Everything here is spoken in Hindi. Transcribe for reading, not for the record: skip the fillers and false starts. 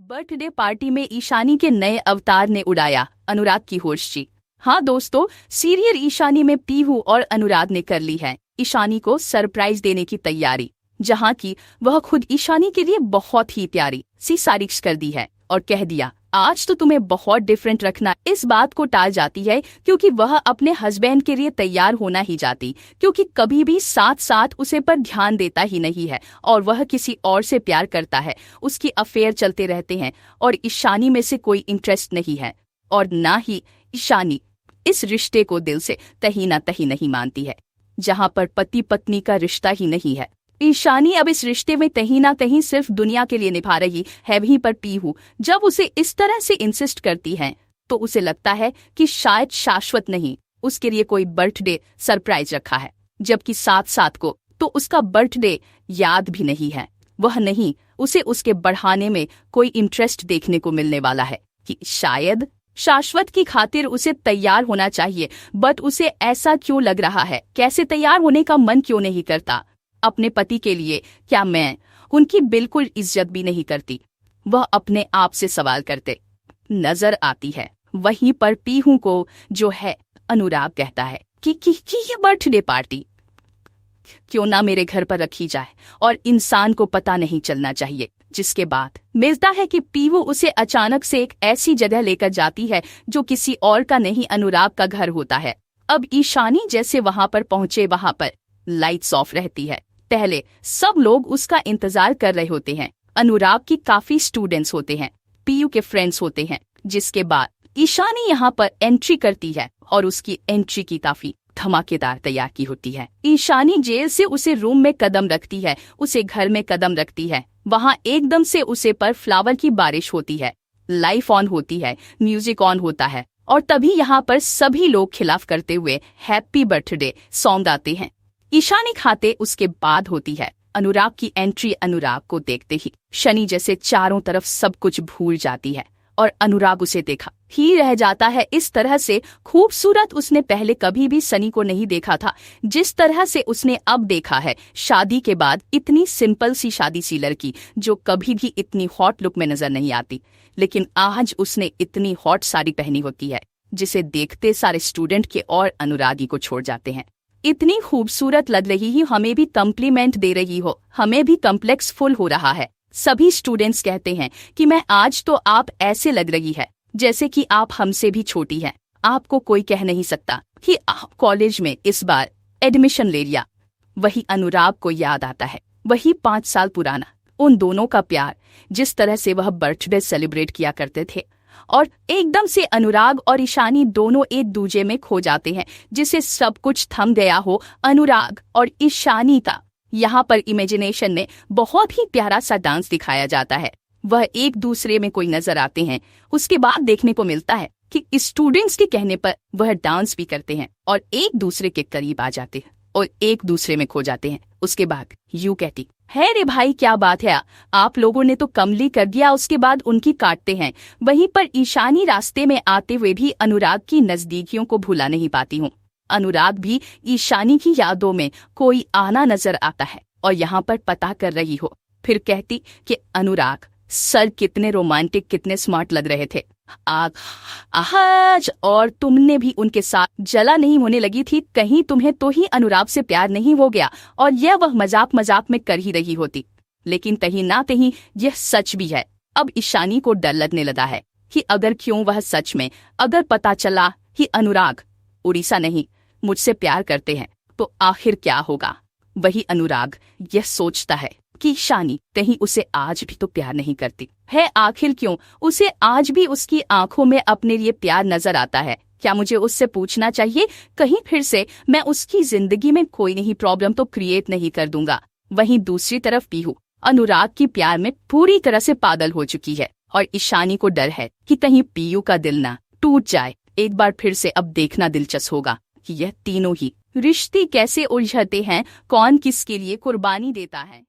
बर्थडे पार्टी में ईशानी के नए अवतार ने उड़ाया अनुराग की होश। हाँ दोस्तों, सीरियल ईशानी में पीहू और अनुराग ने कर ली है ईशानी को सरप्राइज देने की तैयारी, जहां की वह खुद ईशानी के लिए बहुत ही प्यारी सी सारिश कर दी है और कह दिया आज तो तुम्हें बहुत डिफरेंट रखना। इस बात को टाल जाती है क्योंकि वह अपने हस्बैंड के लिए तैयार होना ही जाती, क्योंकि कभी भी साथ साथ उसे पर ध्यान देता ही नहीं है और वह किसी और से प्यार करता है। उसकी अफेयर चलते रहते हैं और ईशानी में से कोई इंटरेस्ट नहीं है और ना ही ईशानी इस रिश्ते को दिल से तही ना तही नहीं मानती है, जहां पर पति पत्नी का रिश्ता ही नहीं है। ईशानी अब इस रिश्ते में कहीं ना कहीं सिर्फ दुनिया के लिए निभा रही है। वहीं पर पीहू जब उसे इस तरह से इंसिस्ट करती है तो उसे लगता है कि शायद शाश्वत नहीं उसके लिए कोई बर्थडे सरप्राइज रखा है, जबकि साथ साथ को तो उसका बर्थडे याद भी नहीं है। वह नहीं उसे उसके बढ़ाने में कोई इंटरेस्ट देखने को मिलने वाला है कि शायद शाश्वत की खातिर उसे तैयार होना चाहिए, बट उसे ऐसा क्यों लग रहा है? कैसे तैयार होने का मन क्यों नहीं करता अपने पति के लिए? क्या मैं उनकी बिल्कुल इज्जत भी नहीं करती? वह अपने आप से सवाल करते नजर आती है। वहीं पर पीहू को जो है अनुराग कहता है कि ये बर्थडे पार्टी क्यों ना मेरे घर पर रखी जाए और इंसान को पता नहीं चलना चाहिए। जिसके बाद मिलता है कि पीहू उसे अचानक से एक ऐसी जगह लेकर जाती है जो किसी और का नहीं अनुराग का घर होता है। अब ईशानी जैसे वहां पर पहुंचे, वहां पर लाइट्स ऑफ रहती है। पहले सब लोग उसका इंतजार कर रहे होते हैं। अनुराग की काफी स्टूडेंट्स होते हैं, पीयू के फ्रेंड्स होते हैं। जिसके बाद ईशानी यहाँ पर एंट्री करती है और उसकी एंट्री की काफी धमाकेदार तैयार की होती है। ईशानी जेल से उसे रूम में कदम रखती है, उसे घर में कदम रखती है। वहाँ एकदम से उसे पर फ्लावर की बारिश होती है, लाइट ऑन होती है, म्यूजिक ऑन होता है और तभी यहाँ पर सभी लोग खिलाफ करते हुए हैप्पी बर्थडे सॉन्ग गाते हैं। ईशानी खाते उसके बाद होती है अनुराग की एंट्री। अनुराग को देखते ही शनि जैसे चारों तरफ सब कुछ भूल जाती है और अनुराग उसे देखा ही रह जाता है। इस तरह से खूबसूरत उसने पहले कभी भी सनी को नहीं देखा था, जिस तरह से उसने अब देखा है। शादी के बाद इतनी सिंपल सी शादी सी लड़की जो कभी भी इतनी हॉट लुक में नजर नहीं आती, लेकिन आज उसने इतनी हॉट साड़ी पहनी होती है जिसे देखते सारे स्टूडेंट के और अनुरागी को छोड़ जाते हैं। इतनी खूबसूरत लग रही ही, हमें भी कम्प्लीमेंट दे रही हो, हमें भी कम्प्लेक्स फुल हो रहा है। सभी स्टूडेंट्स कहते हैं कि मैं आज तो आप ऐसे लग रही है जैसे कि आप हमसे भी छोटी हैं। आपको कोई कह नहीं सकता कि आप कॉलेज में इस बार एडमिशन ले लिया। वही अनुराग को याद आता है वही 5 साल पुराना उन दोनों का प्यार, जिस तरह से वह बर्थडे सेलिब्रेट किया करते थे। और एकदम से अनुराग और ईशानी दोनों एक दूजे में खो जाते हैं, जिसे सब कुछ थम गया हो अनुराग और ईशानी का। यहाँ पर इमेजिनेशन में बहुत ही प्यारा सा डांस दिखाया जाता है। वह एक दूसरे में कोई नजर आते हैं। उसके बाद देखने को मिलता है कि स्टूडेंट्स के कहने पर वह डांस भी करते हैं और एक दूसरे के करीब आ जाते हैं और एक दूसरे में खो जाते हैं। उसके बाद यूं कहती है रे भाई क्या बात है, आप लोगों ने तो कमली कर दिया। उसके बाद उनकी काटते हैं। वहीं पर ईशानी रास्ते में आते हुए भी अनुराग की नजदीकियों को भुला नहीं पाती हूँ। अनुराग भी ईशानी की यादों में कोई आना नजर आता है और यहाँ पर पता कर रही हो। फिर कहती कि अनुराग सर कितने रोमांटिक कितने स्मार्ट लग रहे थे आज, और तुमने भी उनके साथ जला नहीं होने लगी थी कहीं तुम्हें तो ही अनुराग से प्यार नहीं हो गया। और यह वह मजाक मजाक में कर ही रही होती, लेकिन कहीं ना कहीं यह सच भी है। अब ईशानी को डर लगने लगा है कि अगर क्यों वह सच में अगर पता चला कि अनुराग उड़ीसा नहीं मुझसे प्यार करते हैं तो आखिर क्या होगा। वही अनुराग यह सोचता है कि ईशानी कहीं उसे आज भी तो प्यार नहीं करती है। आखिर क्यों उसे आज भी उसकी आंखों में अपने लिए प्यार नजर आता है। क्या मुझे उससे पूछना चाहिए, कहीं फिर से मैं उसकी जिंदगी में कोई नहीं प्रॉब्लम तो क्रिएट नहीं कर दूंगा। वहीं दूसरी तरफ पीहू अनुराग की प्यार में पूरी तरह से पागल हो चुकी है और ईशानी को डर है कि कहीं पीयू का दिल ना टूट जाए। एक बार फिर से अब देखना दिलचस्प होगा कि यह तीनों ही रिश्ते कैसे उलझते हैं, कौन किसके लिए कुर्बानी देता है।